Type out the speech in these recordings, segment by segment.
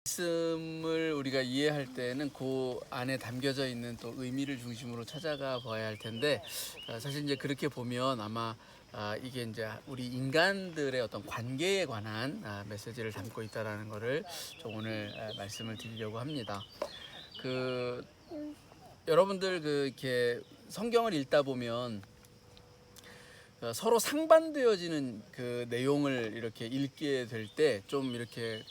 말씀을 우리가 이해할 때는 그 안에 담겨져 있는 또 의미를 중심으로 찾아가 봐야 할 텐데, 사실 이제 그렇게 보면 아마 이게 이제 우리 인간들의 어떤 관계에 관한 메시지를 담고 있다라는 거를 좀 오늘 말씀을 드리려고 합니다. 그 여러분들 이렇게 성경을 읽다 보면 서로 상반되어지는 그 내용을 이렇게 읽게 될 때 좀 이렇게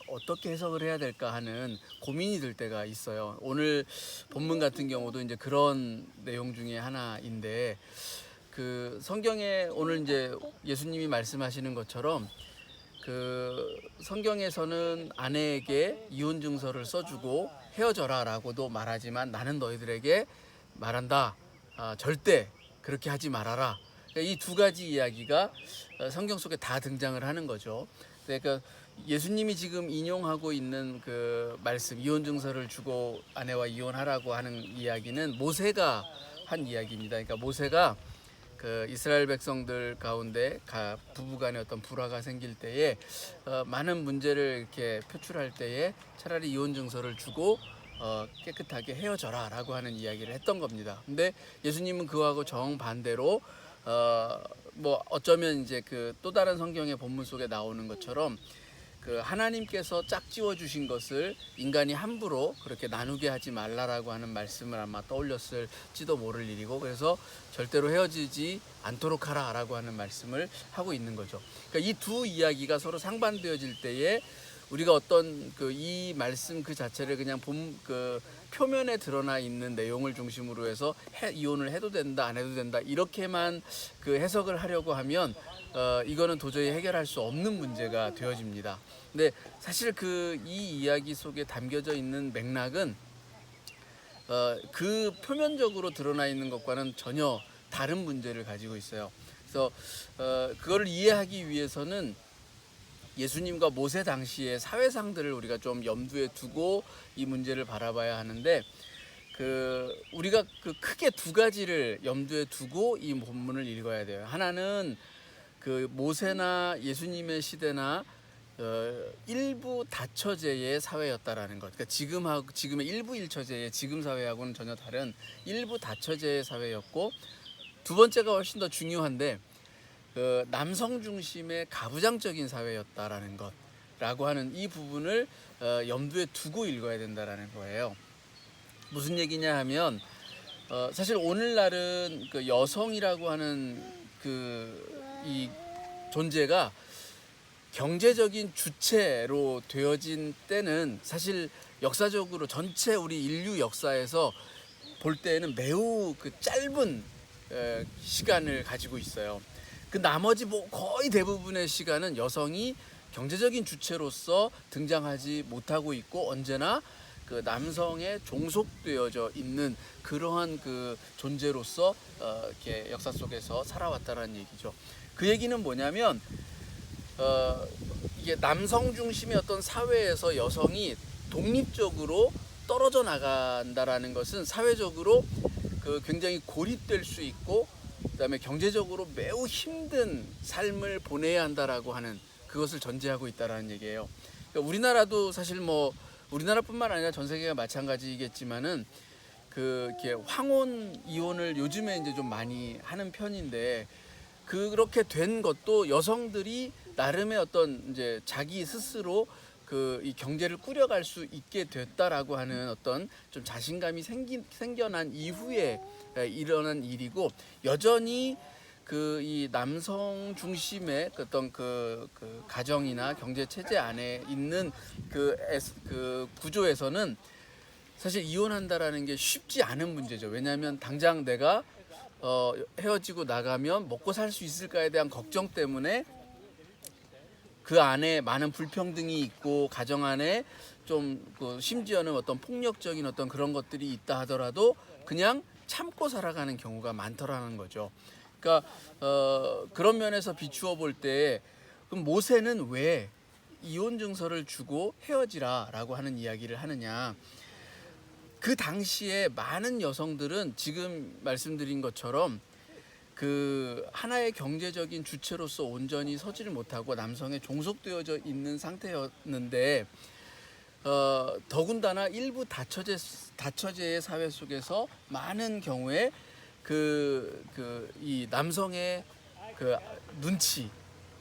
어떻게 해석을 해야 될까 하는 고민이 들 때가 있어요. 오늘 본문 같은 경우도 이제 그런 내용 중에 하나인데, 그 성경에 오늘 이제 예수님이 말씀하시는 것처럼 그 성경에서는 아내에게 이혼 증서를 써주고 헤어져라라고도 말하지만, 나는 너희들에게 말한다, 절대 그렇게 하지 말아라. 이 두 가지 이야기가 성경 속에 다 등장을 하는 거죠. 그러니까 예수님이 지금 인용하고 있는 그 말씀, 이혼 증서를 주고 아내와 이혼하라고 하는 이야기는 모세가 한 이야기입니다. 그러니까 모세가 그 이스라엘 백성들 가운데 부부간에 어떤 불화가 생길 때에 많은 문제를 이렇게 표출할 때에 차라리 이혼 증서를 주고 깨끗하게 헤어져라라고 하는 이야기를 했던 겁니다. 근데 예수님은 그거하고 정반대로 뭐 어쩌면 이제 그 또 다른 성경의 본문 속에 나오는 것처럼 그 하나님께서 짝지어 주신 것을 인간이 함부로 그렇게 나누게 하지 말라라고 하는 말씀을 아마 떠올렸을지도 모를 일이고, 그래서 절대로 헤어지지 않도록 하라라고 하는 말씀을 하고 있는 거죠. 그러니까 이 두 이야기가 서로 상반되어질 때에 우리가 어떤 이 말씀 그 자체를 그냥 표면에 드러나 있는 내용을 중심으로 해서 이혼을 해도 된다 안 해도 된다 이렇게만 해석을 하려고 하면 이거는 도저히 해결할 수 없는 문제가 되어집니다. 근데 사실 이 이야기 속에 담겨져 있는 맥락은 그 표면적으로 드러나 있는 것과는 전혀 다른 문제를 가지고 있어요. 그래서 그거를 이해하기 위해서는 예수님과 모세 당시의 사회상들을 우리가 좀 염두에 두고 이 문제를 바라봐야 하는데, 우리가 크게 두 가지를 염두에 두고 이 본문을 읽어야 돼요. 하나는 모세나 예수님의 시대나 일부 다처제의 사회였다라는 것. 그러니까 지금의 일부 일처제의 지금 사회하고는 전혀 다른 일부 다처제의 사회였고, 두 번째가 훨씬 더 중요한데 남성 중심의 가부장적인 사회였다라는 것라고 하는 이 부분을 염두에 두고 읽어야 된다라는 거예요. 무슨 얘기냐 하면 사실 오늘날은 여성이라고 하는 이 존재가 경제적인 주체로 되어진 때는 사실 역사적으로 전체 우리 인류 역사에서 볼 때는 매우 짧은 시간을 가지고 있어요. 나머지 거의 대부분의 시간은 여성이 경제적인 주체로서 등장하지 못하고 있고, 언제나 남성에 종속되어져 있는 그러한 존재로서 이렇게 역사 속에서 살아왔다는 얘기죠. 그 얘기는 뭐냐면 이게 남성 중심의 어떤 사회에서 여성이 독립적으로 떨어져 나간다라는 것은 사회적으로 굉장히 고립될 수 있고, 그다음에 경제적으로 매우 힘든 삶을 보내야 한다라고 하는 그것을 전제하고 있다라는 얘기예요. 그러니까 우리나라도 사실 우리나라뿐만 아니라 전 세계가 마찬가지겠지만은 이렇게 황혼 이혼을 요즘에 이제 좀 많이 하는 편인데, 그렇게 된 것도 여성들이 나름의 어떤 이제 자기 스스로 이 경제를 꾸려갈 수 있게 됐다라고 하는 어떤 좀 자신감이 생겨난 이후에 일어난 일이고, 여전히 이 남성 중심의 어떤 가정이나 경제 체제 안에 있는 구조에서는 사실 이혼한다라는 게 쉽지 않은 문제죠. 왜냐하면 당장 내가 헤어지고 나가면 먹고 살 수 있을까에 대한 걱정 때문에 그 안에 많은 불평등이 있고, 가정 안에 좀 심지어는 어떤 폭력적인 어떤 그런 것들이 있다 하더라도 그냥 참고 살아가는 경우가 많더라는 거죠. 그러니까 그런 면에서 비추어 볼 때 그럼 모세는 왜 이혼 증서를 주고 헤어지라라고 하는 이야기를 하느냐? 그 당시에 많은 여성들은 지금 말씀드린 것처럼 하나의 경제적인 주체로서 온전히 서지를 못하고 남성에 종속되어져 있는 상태였는데, 더군다나 일부 다처제의 사회 속에서 많은 경우에 이 남성의 그 눈치,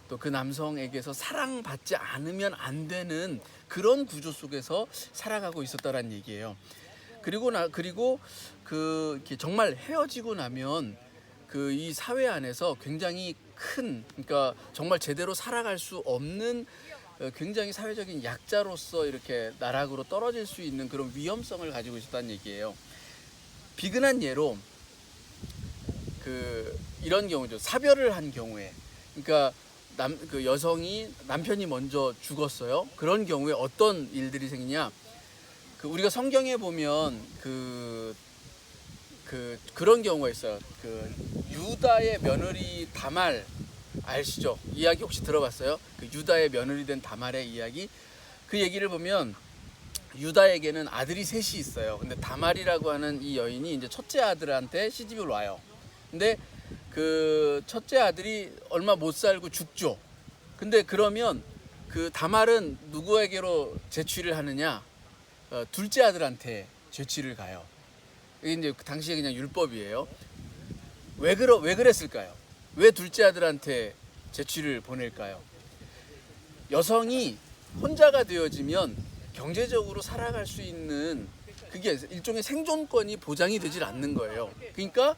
또 그 남성에게서 사랑받지 않으면 안 되는 그런 구조 속에서 살아가고 있었다라는 얘기예요. 그리고 이렇게 정말 헤어지고 나면 이 사회 안에서 굉장히 그러니까 정말 제대로 살아갈 수 없는 굉장히 사회적인 약자로서 이렇게 나락으로 떨어질 수 있는 그런 위험성을 가지고 있었다는 얘기예요. 비근한 예로 이런 경우죠. 사별을 한 경우에, 그러니까 여성이 남편이 먼저 죽었어요. 그런 경우에 어떤 일들이 생기냐? 우리가 성경에 보면 그런 경우가 있어요. 유다의 며느리 다말 아시죠? 이야기 혹시 들어봤어요? 유다의 며느리 된 다말의 이야기. 그 얘기를 보면 유다에게는 아들이 셋이 있어요. 근데 다말이라고 하는 이 여인이 이제 첫째 아들한테 시집을 와요. 근데 첫째 아들이 얼마 못 살고 죽죠. 근데 그러면 다말은 누구에게로 제취를 하느냐? 둘째 아들한테 제취를 가요. 이게 이제 당시에 그냥 율법이에요. 왜 그랬을까요? 왜 둘째 아들한테 제취를 보낼까요? 여성이 혼자가 되어지면 경제적으로 살아갈 수 있는 그게 일종의 생존권이 보장이 되질 않는 거예요. 그러니까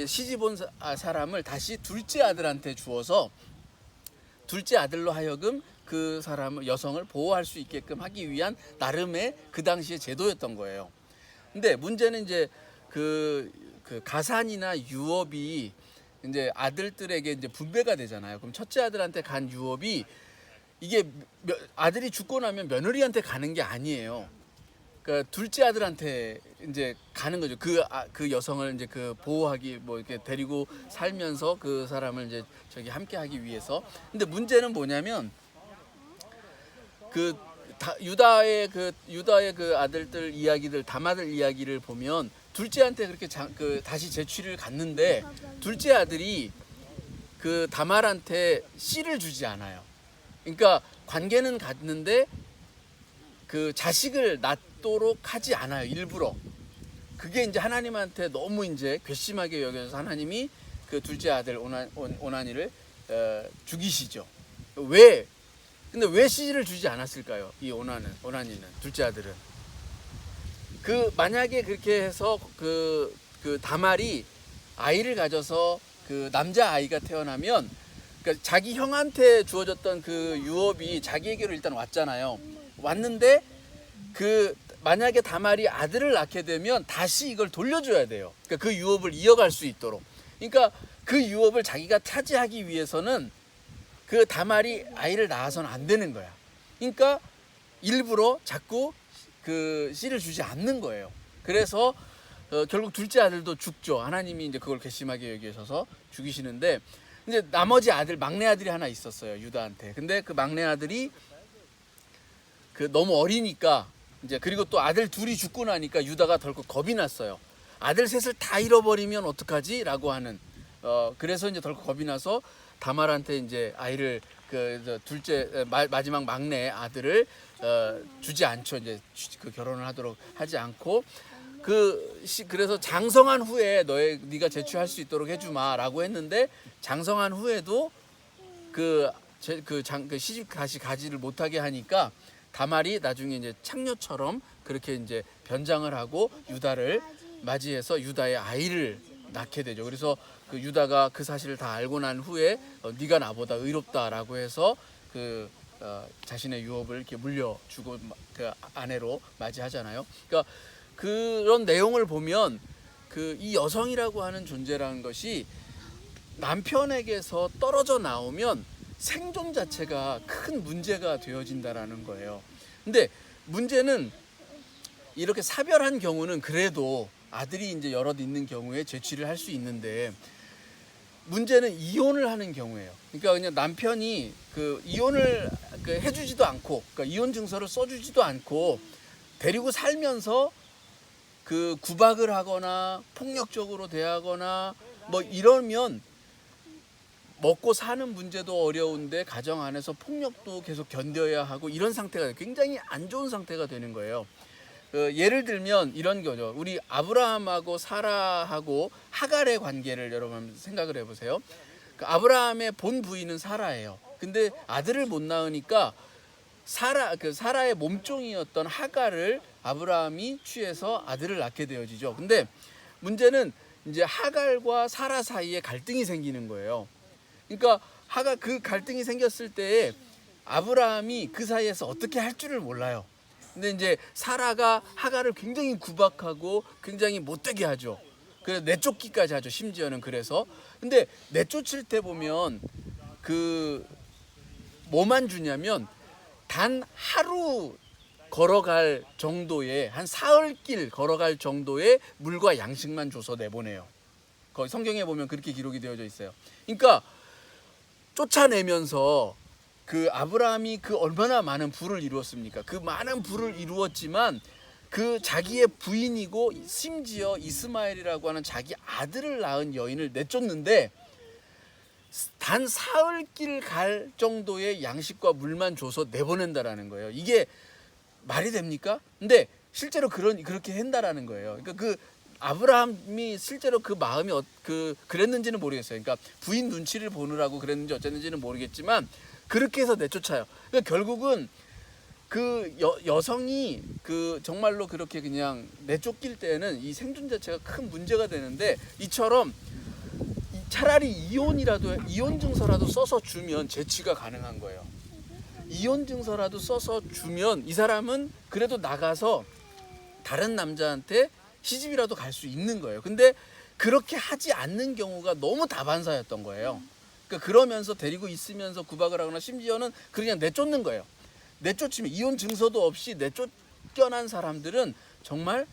시집 온 사람을 다시 둘째 아들한테 주어서 둘째 아들로 하여금 그 여성을 보호할 수 있게끔 하기 위한 나름의 그 당시의 제도였던 거예요. 근데 문제는 이제 가산이나 유업이 이제 아들들에게 이제 분배가 되잖아요. 그럼 첫째 아들한테 간 유업이 이게 아들이 죽고 나면 며느리한테 가는 게 아니에요. 그러니까 둘째 아들한테 이제 가는 거죠. 그 여성을 이제 보호하기 이렇게 데리고 살면서 그 사람을 이제 함께 하기 위해서. 근데 문제는 뭐냐면 유다의 아들들 이야기들, 다마들 이야기를 보면 둘째한테 그렇게 다시 제취를 갔는데 둘째 아들이 다말한테 씨를 주지 않아요. 그러니까 관계는 갔는데 자식을 낳도록 하지 않아요. 일부러. 그게 이제 하나님한테 너무 이제 괘씸하게 여겨서 하나님이 둘째 아들 오나니를 죽이시죠. 왜? 근데 왜 씨를 주지 않았을까요? 이 오나니는 둘째 아들은 만약에 그렇게 해서 다말이 아이를 가져서 남자 아이가 태어나면 그러니까 자기 형한테 주어졌던 유업이 자기에게로 일단 왔잖아요. 왔는데 만약에 다말이 아들을 낳게 되면 다시 이걸 돌려줘야 돼요. 그러니까 그 유업을 이어갈 수 있도록. 그러니까 그 유업을 자기가 차지하기 위해서는 다말이 아이를 낳아서는 안 되는 거야. 그러니까 일부러 자꾸 씨를 주지 않는 거예요. 그래서 결국 둘째 아들도 죽죠. 하나님이 이제 그걸 괘씸하게 여기셔서 죽이시는데 이제 나머지 막내 아들이 하나 있었어요. 유다한테. 근데 그 막내 아들이 너무 어리니까 이제 그리고 또 아들 둘이 죽고 나니까 유다가 덜컥 겁이 났어요. 아들 셋을 다 잃어버리면 어떡하지?라고 하는. 그래서 이제 덜컥 겁이 나서 다말한테 이제 아이를 마지막 막내 아들을 주지 않죠. 이제 결혼을 하지 않고 그래서 장성한 후에 네가 제취할 수 있도록 해주마라고 했는데 장성한 후에도 시집 다시 가지를 못하게 하니까 다말이 나중에 이제 창녀처럼 그렇게 이제 변장을 하고 유다를 맞이해서 유다의 아이를 낳게 되죠. 그래서 유다가 그 사실을 다 알고 난 후에 네가 나보다 의롭다라고 해서 자신의 유업을 이렇게 물려주고 아내로 맞이하잖아요. 그러니까 그런 내용을 보면 이 여성이라고 하는 존재라는 것이 남편에게서 떨어져 나오면 생존 자체가 큰 문제가 되어진다라는 거예요. 근데 문제는 이렇게 사별한 경우는 그래도 아들이 이제 여럿 있는 경우에 제취를 할 수 있는데 문제는 이혼을 하는 경우예요. 그러니까 그냥 남편이 이혼을 해주지도 않고, 그러니까 이혼 증서를 써주지도 않고 데리고 살면서 구박을 하거나 폭력적으로 대하거나 이러면 먹고 사는 문제도 어려운데 가정 안에서 폭력도 계속 견뎌야 하고 이런 상태가 굉장히 안 좋은 상태가 되는 거예요. 예를 들면 이런 거죠. 우리 아브라함하고 사라하고 하갈의 관계를 여러분 생각을 해보세요. 아브라함의 본 부인은 사라예요. 근데 아들을 못 낳으니까 사라의 몸종이었던 하갈을 아브라함이 취해서 아들을 낳게 되어지죠. 근데 문제는 이제 하갈과 사라 사이에 갈등이 생기는 거예요. 그러니까 그 갈등이 생겼을 때에 아브라함이 그 사이에서 어떻게 할 줄을 몰라요. 근데 이제 사라가 하갈을 굉장히 구박하고 굉장히 못되게 하죠. 그래서 내쫓기까지 하죠. 심지어는 그래서. 근데 내쫓을 때 보면 뭐만 주냐면 단 하루 걸어갈 정도의 한 사흘길 걸어갈 정도의 물과 양식만 줘서 내보내요. 거기 성경에 보면 그렇게 기록이 되어져 있어요. 그러니까 쫓아내면서 아브라함이 얼마나 많은 부를 이루었습니까? 그 많은 부를 이루었지만 자기의 부인이고 심지어 이스마엘이라고 하는 자기 아들을 낳은 여인을 내쫓는데 단 사흘길 갈 정도의 양식과 물만 줘서 내보낸다라는 거예요. 이게 말이 됩니까? 근데 실제로 그렇게 한다라는 거예요. 그러니까 아브라함이 실제로 그 마음이 그랬는지는 모르겠어요. 그러니까 부인 눈치를 보느라고 그랬는지 어쨌는지는 모르겠지만 그렇게 해서 내쫓아요. 그러니까 결국은 여성이 정말로 그렇게 그냥 내쫓길 때는 이 생존 자체가 큰 문제가 되는데 이처럼 차라리 이혼 증서라도 써서 주면 재취가 가능한 거예요. 이혼 증서라도 써서 주면 이 사람은 그래도 나가서 다른 남자한테 시집이라도 갈 수 있는 거예요. 근데 그렇게 하지 않는 경우가 너무 다반사였던 거예요. 그러니까 그러면서 데리고 있으면서 구박을 하거나 심지어는 그냥 내쫓는 거예요. 내쫓으면 이혼 증서도 없이 내쫓겨난 사람들은 정말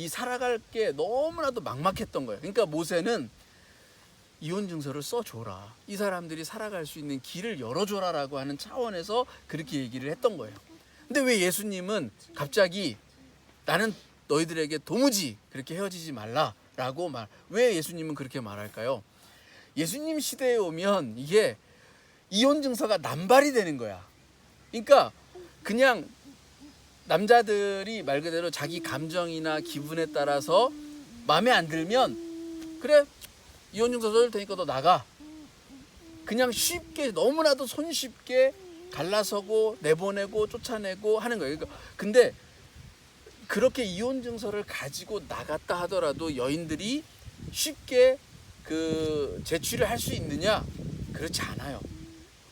살아갈 게 너무나도 막막했던 거예요. 그러니까 모세는 이혼 증서를 써줘라. 이 사람들이 살아갈 수 있는 길을 열어줘라라고 하는 차원에서 그렇게 얘기를 했던 거예요. 근데 왜 예수님은 갑자기 나는 너희들에게 도무지 그렇게 헤어지지 말라라고 왜 예수님은 그렇게 말할까요? 예수님 시대에 오면 이게 이혼 증서가 남발이 되는 거야. 그러니까 그냥 남자들이 말 그대로 자기 감정이나 기분에 따라서 마음에 안 들면 그래 이혼 증서 써줄 테니까 너 나가. 그냥 쉽게 너무나도 손쉽게 갈라서고 내보내고 쫓아내고 하는 거예요. 근데 그렇게 이혼 증서를 가지고 나갔다 하더라도 여인들이 쉽게 재취를 할 수 있느냐? 그렇지 않아요.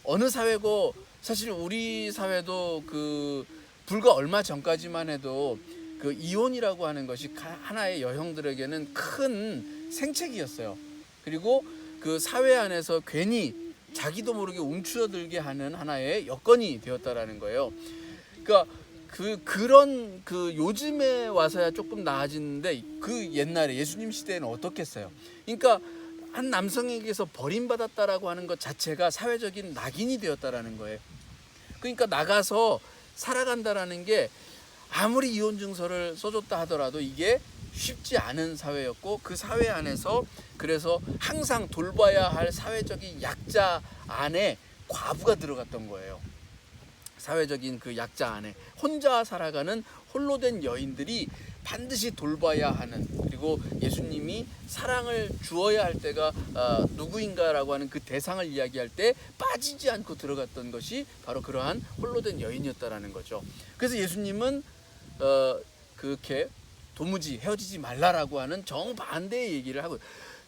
어느 사회고 사실 우리 사회도 불과 얼마 전까지만 해도 이혼이라고 하는 것이 하나의 여성들에게는 큰 생책이었어요. 그리고 사회 안에서 괜히 자기도 모르게 움츠러들게 하는 하나의 여건이 되었다라는 거예요. 그러니까 그런 요즘에 와서야 조금 나아지는데 옛날에 예수님 시대에는 어떻겠어요? 그러니까 한 남성에게서 버림받았다라고 하는 것 자체가 사회적인 낙인이 되었다라는 거예요. 그러니까 나가서 살아간다라는 게 아무리 이혼 증서를 써줬다 하더라도 이게 쉽지 않은 사회였고 그 사회 안에서 그래서 항상 돌봐야 할 사회적인 약자 안에 과부가 들어갔던 거예요. 사회적인 약자 안에 혼자 살아가는 홀로 된 여인들이 반드시 돌봐야 하는, 그리고 예수님이 사랑을 주어야 할 때가 누구인가라고 하는 그 대상을 이야기할 때 빠지지 않고 들어갔던 것이 바로 그러한 홀로 된 여인이었다라는 거죠. 그래서 예수님은 그렇게 도무지 헤어지지 말라라고 하는 정반대의 얘기를 하고,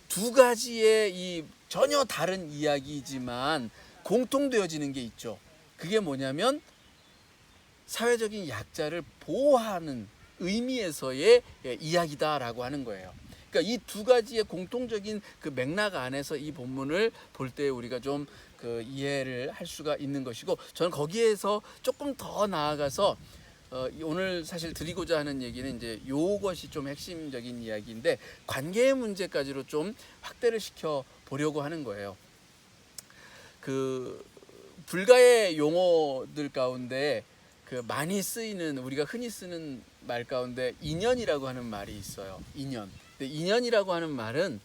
두 가지의 이 전혀 다른 이야기이지만 공통되어지는 게 있죠. 그게 뭐냐면 사회적인 약자를 보호하는 의미에서의 이야기다라고 하는 거예요. 그러니까 이 두 가지의 공통적인 맥락 안에서 이 본문을 볼 때 우리가 좀 이해를 할 수가 있는 것이고, 저는 거기에서 조금 더 나아가서 오늘 사실 드리고자 하는 얘기는 이제 요것이 좀 핵심적인 이야기인데, 관계의 문제까지로 좀 확대를 시켜 보려고 하는 거예요. 불가의 용어들 가운데 많이 쓰이는, 우리가 흔히 쓰는 말 가운데 인연이라고 하는 말이 있어요. 인연. 근데 인연이라고 하는 말은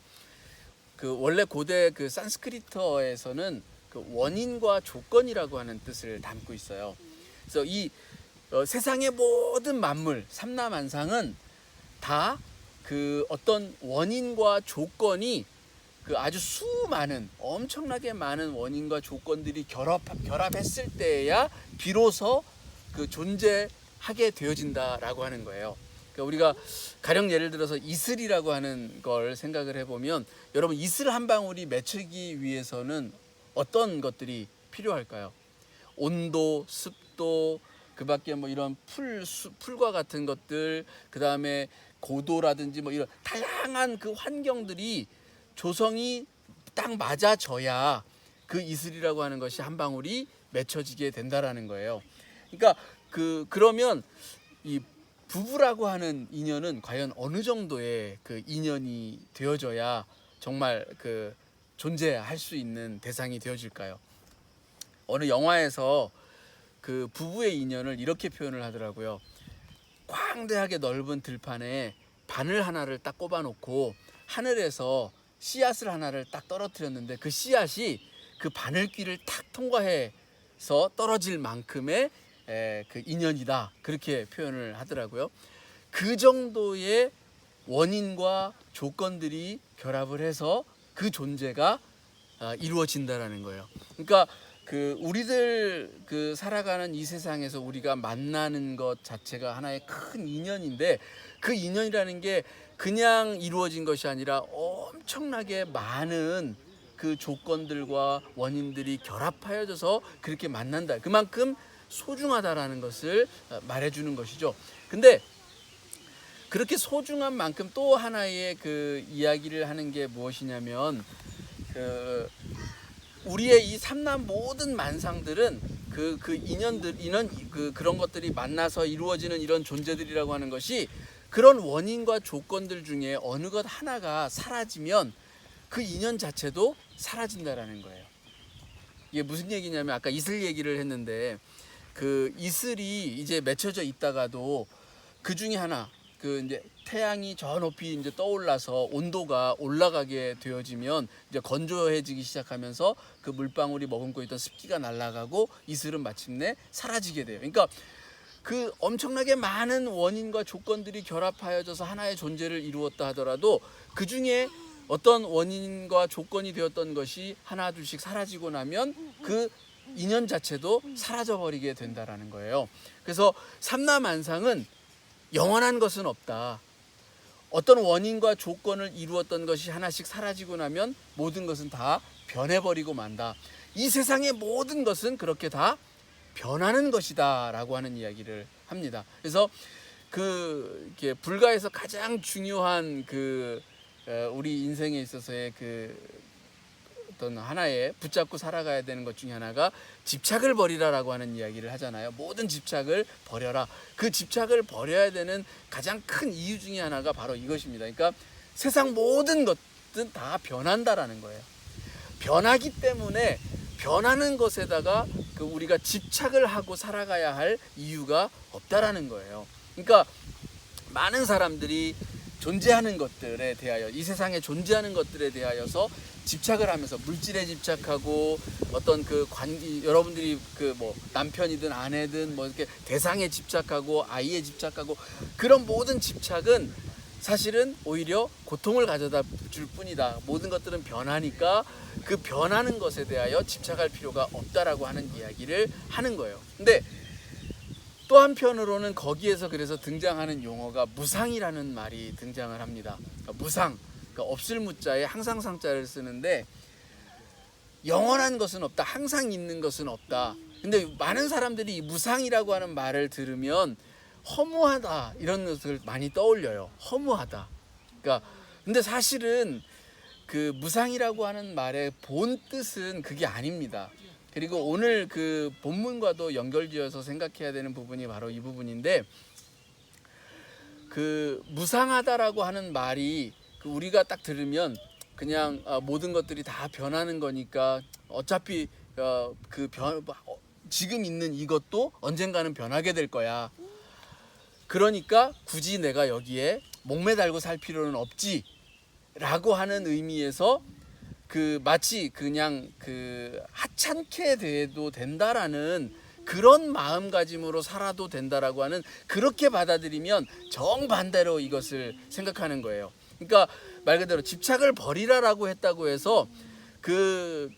그 원래 고대 그 산스크리트어에서는 그 원인과 조건이라고 하는 뜻을 담고 있어요. 그래서 이 세상의 모든 만물 삼라만상은 다 그 어떤 원인과 조건이 그 아주 수많은 엄청나게 많은 원인과 조건들이 결합했을 때야 비로소 그 존재하게 되어진다라고 하는 거예요. 그러니까 우리가 가령 예를 들어서 이슬이라고 하는 걸 생각을 해보면 여러분 이슬 한 방울이 맺히기 위해서는 어떤 것들이 필요할까요? 온도, 습도, 그밖에 뭐 이런 풀과 같은 것들, 그 다음에 고도라든지 뭐 이런 다양한 그 환경들이 조성이 딱 맞아져야 그 이슬이라고 하는 것이 한 방울이 맺혀지게 된다라는 거예요. 그러니까 그러면 이 부부라고 하는 인연은 과연 어느 정도의 그 인연이 되어져야 정말 그 존재할 수 있는 대상이 되어질까요? 어느 영화에서 그 부부의 인연을 이렇게 표현을 하더라고요. 광대하게 넓은 들판에 바늘 하나를 딱 꼽아놓고 하늘에서 씨앗을 하나를 딱 떨어뜨렸는데 그 씨앗이 그 바늘귀를 탁 통과해서 떨어질 만큼의 그 인연이다, 그렇게 표현을 하더라고요. 그 정도의 원인과 조건들이 결합을 해서 그 존재가 이루어진다라는 거예요. 그러니까 그 우리들 그 살아가는 이 세상에서 우리가 만나는 것 자체가 하나의 큰 인연인데, 그 인연이라는 게 그냥 이루어진 것이 아니라 엄청나게 많은 그 조건들과 원인들이 결합하여져서 그렇게 만난다. 그만큼 소중하다라는 것을 말해주는 것이죠. 근데 그렇게 소중한 만큼 또 하나의 그 이야기를 하는 게 무엇이냐면, 우리의 이 삼남 모든 만상들은 그 인연들, 그런 것들이 만나서 이루어지는 이런 존재들이라고 하는 것이 그런 원인과 조건들 중에 어느 것 하나가 사라지면 그 인연 자체도 사라진다라는 거예요. 이게 무슨 얘기냐면, 아까 이슬 얘기를 했는데 그 이슬이 이제 맺혀져 있다가도 그 중에 하나, 그 이제 태양이 저 높이 이제 떠올라서 온도가 올라가게 되어지면 이제 건조해지기 시작하면서 그 물방울이 머금고 있던 습기가 날아가고 이슬은 마침내 사라지게 돼요. 그러니까 그 엄청나게 많은 원인과 조건들이 결합하여져서 하나의 존재를 이루었다 하더라도 그 중에 어떤 원인과 조건이 되었던 것이 하나 둘씩 사라지고 나면 그 인연 자체도 사라져버리게 된다라는 거예요. 그래서 삼라만상은 영원한 것은 없다. 어떤 원인과 조건을 이루었던 것이 하나씩 사라지고 나면 모든 것은 다 변해버리고 만다. 이 세상의 모든 것은 그렇게 다 변하는 것이다 라고 하는 이야기를 합니다. 그래서 이렇게 불가에서 가장 중요한 우리 인생에 있어서의 어떤 하나의 붙잡고 살아가야 되는 것 중에 하나가 집착을 버리라라고 하는 이야기를 하잖아요. 모든 집착을 버려라. 그 집착을 버려야 되는 가장 큰 이유 중에 하나가 바로 이것입니다. 그러니까 세상 모든 것은 다 변한다라는 거예요. 변하기 때문에 변하는 것에다가 우리가 집착을 하고 살아가야 할 이유가 없다라는 거예요. 그러니까 많은 사람들이 존재하는 것들에 대하여, 이 세상에 존재하는 것들에 대하여서 집착을 하면서 물질에 집착하고 어떤 여러분들이 뭐 남편이든 아내든 뭐 이렇게 대상에 집착하고 아이에 집착하고 그런 모든 집착은 사실은 오히려 고통을 가져다 줄 뿐이다. 모든 것들은 변하니까 그 변하는 것에 대하여 집착할 필요가 없다라고 하는 이야기를 하는 거예요. 근데 또 한편으로는 거기에서 그래서 등장하는 용어가 무상이라는 말이 등장을 합니다. 그러니까 무상, 그러니까 없을 무자에 항상 상자를 쓰는데 영원한 것은 없다, 항상 있는 것은 없다. 근데 많은 사람들이 이 무상이라고 하는 말을 들으면 허무하다 이런 것을 많이 떠올려요. 허무하다. 그러니까 근데 사실은 그 무상이라고 하는 말의 본 뜻은 그게 아닙니다. 그리고 오늘 그 본문과도 연결지어서 생각해야 되는 부분이 바로 이 부분인데, 그 무상하다라고 하는 말이 우리가 딱 들으면 그냥 모든 것들이 다 변하는 거니까 어차피 지금 있는 이것도 언젠가는 변하게 될 거야. 그러니까 굳이 내가 여기에 목매달고 살 필요는 없지 라고 하는 의미에서 마치 그냥 하찮게 대해도 된다라는 그런 마음가짐으로 살아도 된다라고 하는, 그렇게 받아들이면 정반대로 이것을 생각하는 거예요. 그러니까 말 그대로 집착을 버리라라고 했다고 해서 그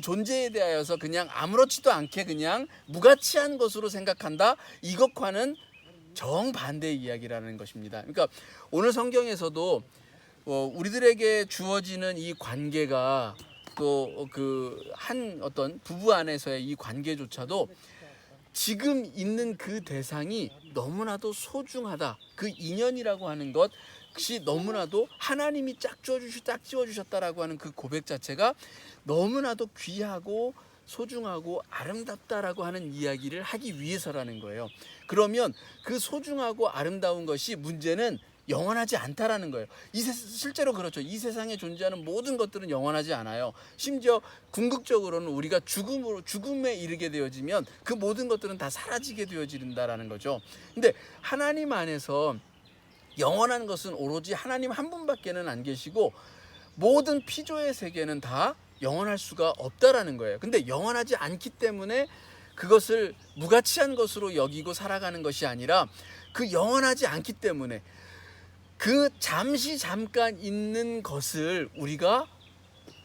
존재에 대하여서 그냥 아무렇지도 않게 그냥 무가치한 것으로 생각한다, 이것과는 정반대의 이야기라는 것입니다. 그러니까 오늘 성경에서도 우리들에게 주어지는 이 관계가 또 한 어떤 부부 안에서의 이 관계조차도 지금 있는 그 대상이 너무나도 소중하다, 그 인연이라고 하는 것이 너무나도 하나님이 짝 지어주셨다라고 하는 그 고백 자체가 너무나도 귀하고 소중하고 아름답다라고 하는 이야기를 하기 위해서라는 거예요. 그러면 그 소중하고 아름다운 것이, 문제는 영원하지 않다라는 거예요. 실제로 그렇죠. 이 세상에 존재하는 모든 것들은 영원하지 않아요. 심지어 궁극적으로는 우리가 죽음에 이르게 되어지면 그 모든 것들은 다 사라지게 되어진다라는 거죠. 근데 하나님 안에서 영원한 것은 오로지 하나님 한 분밖에는 안 계시고, 모든 피조의 세계는 다 영원할 수가 없다라는 거예요. 근데 영원하지 않기 때문에 그것을 무가치한 것으로 여기고 살아가는 것이 아니라, 그 영원하지 않기 때문에 그 잠깐 있는 것을 우리가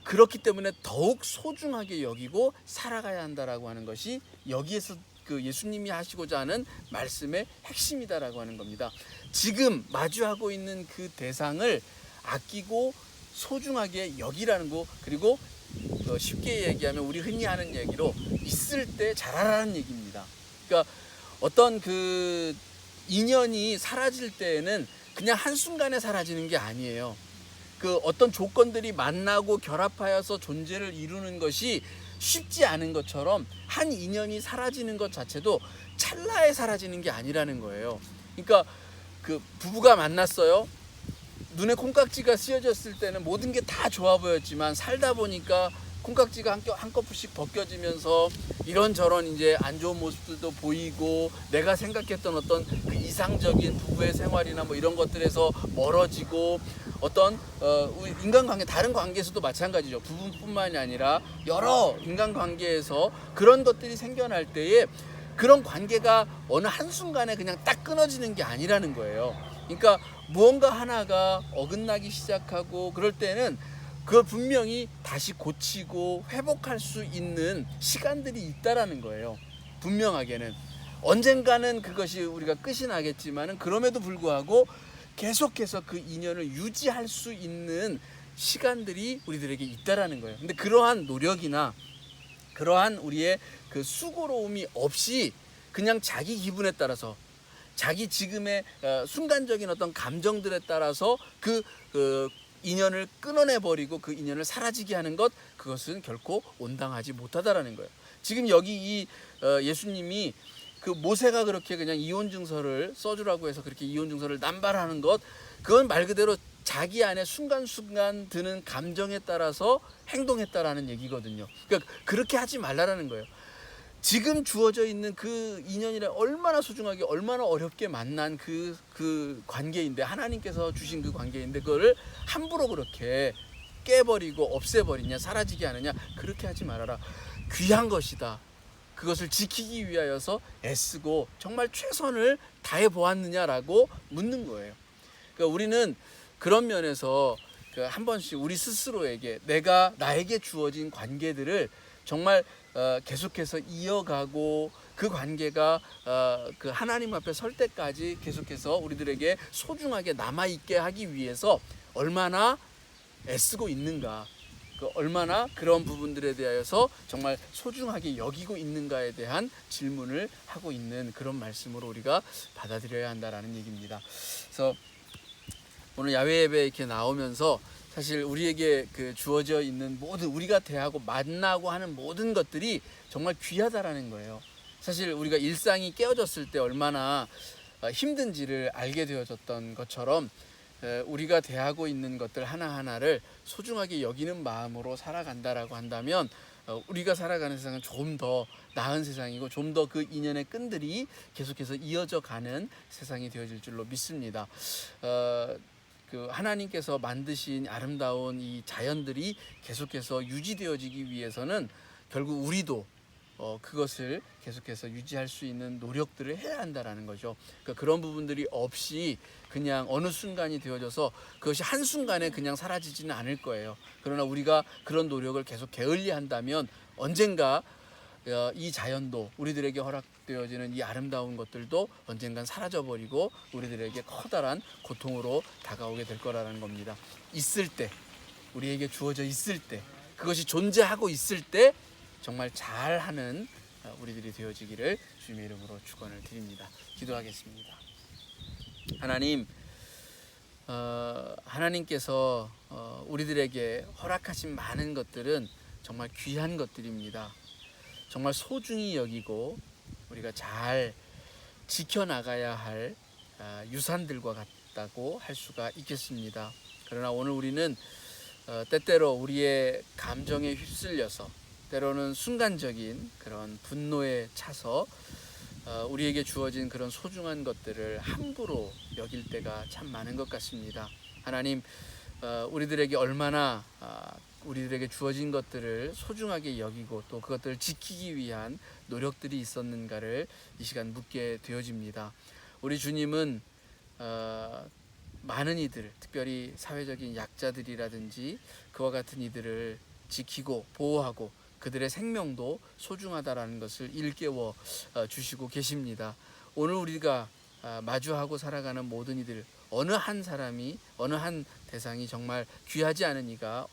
그렇기 때문에 더욱 소중하게 여기고 살아가야 한다라고 하는 것이 여기에서 예수님이 하시고자 하는 말씀의 핵심이다라고 하는 겁니다. 지금 마주하고 있는 그 대상을 아끼고 소중하게 여기라는 거, 그리고 쉽게 얘기하면 우리 흔히 하는 얘기로 있을 때 잘하라는 얘기입니다. 그러니까 어떤 인연이 사라질 때에는 그냥 한순간에 사라지는 게 아니에요. 어떤 조건들이 만나고 결합하여서 존재를 이루는 것이 쉽지 않은 것처럼, 한 인연이 사라지는 것 자체도 찰나에 사라지는 게 아니라는 거예요. 그러니까 부부가 만났어요. 눈에 콩깍지가 씌어졌을 때는 모든 게 다 좋아 보였지만, 살다 보니까 콩깍지가 한꺼풀씩 벗겨지면서 이런저런 이제 안 좋은 모습들도 보이고, 내가 생각했던 어떤 이상적인 부부의 생활이나 뭐 이런 것들에서 멀어지고, 어떤 인간관계, 다른 관계에서도 마찬가지죠. 부부뿐만이 아니라 여러 인간관계에서 그런 것들이 생겨날 때에 그런 관계가 어느 한순간에 그냥 딱 끊어지는 게 아니라는 거예요. 그러니까 무언가 하나가 어긋나기 시작하고 그럴 때는 그걸 분명히 다시 고치고 회복할 수 있는 시간들이 있다라는 거예요. 분명하게는 언젠가는 그것이 우리가 끝이 나겠지만은, 그럼에도 불구하고 계속해서 그 인연을 유지할 수 있는 시간들이 우리들에게 있다라는 거예요. 근데 그러한 노력이나 그러한 우리의 수고로움이 없이 그냥 자기 기분에 따라서, 자기 지금의 순간적인 어떤 감정들에 따라서 인연을 끊어내버리고 그 인연을 사라지게 하는 것, 그것은 결코 온당하지 못하다라는 거예요. 지금 여기 예수님이 모세가 그렇게 그냥 이혼증서를 써주라고 해서 그렇게 이혼증서를 남발하는 것, 그건 말 그대로 자기 안에 순간순간 드는 감정에 따라서 행동했다라는 얘기거든요. 그러니까 그렇게 하지 말라라는 거예요. 지금 주어져 있는 그 인연이라 얼마나 소중하게, 얼마나 어렵게 만난 그 관계인데, 하나님께서 주신 그 관계인데, 그거를 함부로 그렇게 깨버리고 없애버리냐, 사라지게 하느냐, 그렇게 하지 말아라. 귀한 것이다. 그것을 지키기 위하여서 애쓰고 정말 최선을 다해 보았느냐라고 묻는 거예요. 그러니까 우리는 그런 면에서 한 번씩 우리 스스로에게, 나에게 주어진 관계들을 정말 계속해서 이어가고, 그 관계가 하나님 앞에 설 때까지 계속해서 우리들에게 소중하게 남아있게 하기 위해서 얼마나 애쓰고 있는가, 얼마나 그런 부분들에 대하여서 정말 소중하게 여기고 있는가에 대한 질문을 하고 있는 그런 말씀으로 우리가 받아들여야 한다라는 얘기입니다. 그래서 오늘 야외 예배 이렇게 나오면서 사실 우리에게 주어져 있는 모든, 우리가 대하고 만나고 하는 모든 것들이 정말 귀하다라는 거예요. 사실 우리가 일상이 깨어졌을 때 얼마나 힘든지를 알게 되어졌던 것처럼, 우리가 대하고 있는 것들 하나하나를 소중하게 여기는 마음으로 살아간다라고 한다면, 우리가 살아가는 세상은 좀 더 나은 세상이고, 좀 더 그 인연의 끈들이 계속해서 이어져 가는 세상이 되어질 줄로 믿습니다. 그 하나님께서 만드신 아름다운 이 자연들이 계속해서 유지되어지기 위해서는 결국 우리도 그것을 계속해서 유지할 수 있는 노력들을 해야 한다라는 거죠. 그러니까 그런 부분들이 없이 그냥 어느 순간이 되어져서 그것이 한순간에 그냥 사라지지는 않을 거예요. 그러나 우리가 그런 노력을 계속 게을리한다면 언젠가 이 자연도, 우리들에게 허락되어지는 이 아름다운 것들도 언젠간 사라져버리고 우리들에게 커다란 고통으로 다가오게 될 거라는 겁니다. 있을 때, 우리에게 주어져 있을 때, 그것이 존재하고 있을 때 정말 잘하는 우리들이 되어지기를 주님의 이름으로 축원을 드립니다. 기도하겠습니다. 하나님, 하나님께서 우리들에게 허락하신 많은 것들은 정말 귀한 것들입니다. 정말 소중히 여기고 우리가 잘 지켜나가야 할 유산들과 같다고 할 수가 있겠습니다. 그러나 오늘 우리는 때때로 우리의 감정에 휩쓸려서, 때로는 순간적인 그런 분노에 차서 우리에게 주어진 그런 소중한 것들을 함부로 여길 때가 참 많은 것 같습니다. 하나님, 우리들에게 얼마나 우리들에게 주어진 것들을 소중하게 여기고 또 그것들을 지키기 위한 노력들이 있었는가를 이 시간 묻게 되어집니다. 우리 주님은 많은 이들, 특별히 사회적인 약자들이라든지 그와 같은 이들을 지키고 보호하고 그들의 생명도 소중하다라는 것을 일깨워 주시고 계십니다. 오늘 우리가 마주하고 살아가는 모든 이들, 어느 한 사람이, 어느 한 대상이 정말 귀하지 않은 이가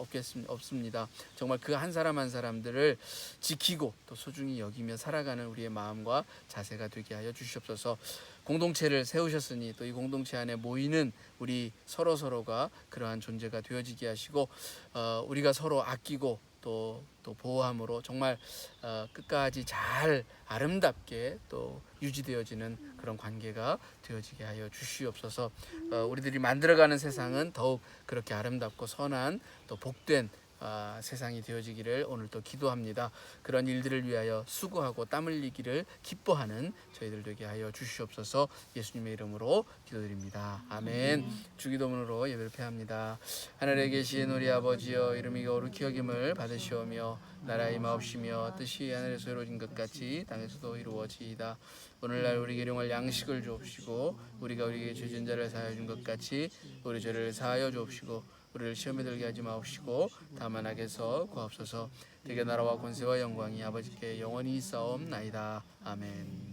없습니다. 정말 그 한 사람 한 사람들을 지키고 또 소중히 여기며 살아가는 우리의 마음과 자세가 되게 하여 주시옵소서. 공동체를 세우셨으니 또 이 공동체 안에 모이는 우리 서로가 그러한 존재가 되어지게 하시고 우리가 서로 아끼고 또 보호함으로 정말 끝까지 잘 아름답게 또 유지되어지는 그런 관계가 되어지게 하여 주시옵소서. 우리들이 만들어가는 세상은 더욱 그렇게 아름답고 선한 또 복된 세상이 되어지기를 오늘 또 기도합니다. 그런 일들을 위하여 수고하고 땀 흘리기를 기뻐하는 저희들 되게 하여 주시옵소서. 예수님의 이름으로 기도드립니다. 아멘. 주기도문으로 예배를 폐합니다. 하늘에 계신 우리 아버지여, 이름이 거룩히 여김을 받으시오며 나라의 임하옵시며 뜻이 하늘에서 이루어진 것 같이 땅에서도 이루어지이다. 오늘날 우리에게 일용할 양식을 주옵시고 우리가 우리에게 죄 지은 자를 사하여 준 것 같이 우리 죄를 사하여 주옵시고 우리를 시험에 들게 하지 마옵시고 다만 악에서 구하옵소서. 대개 나라와 권세와 영광이 아버지께 영원히 있사옵나이다. 아멘.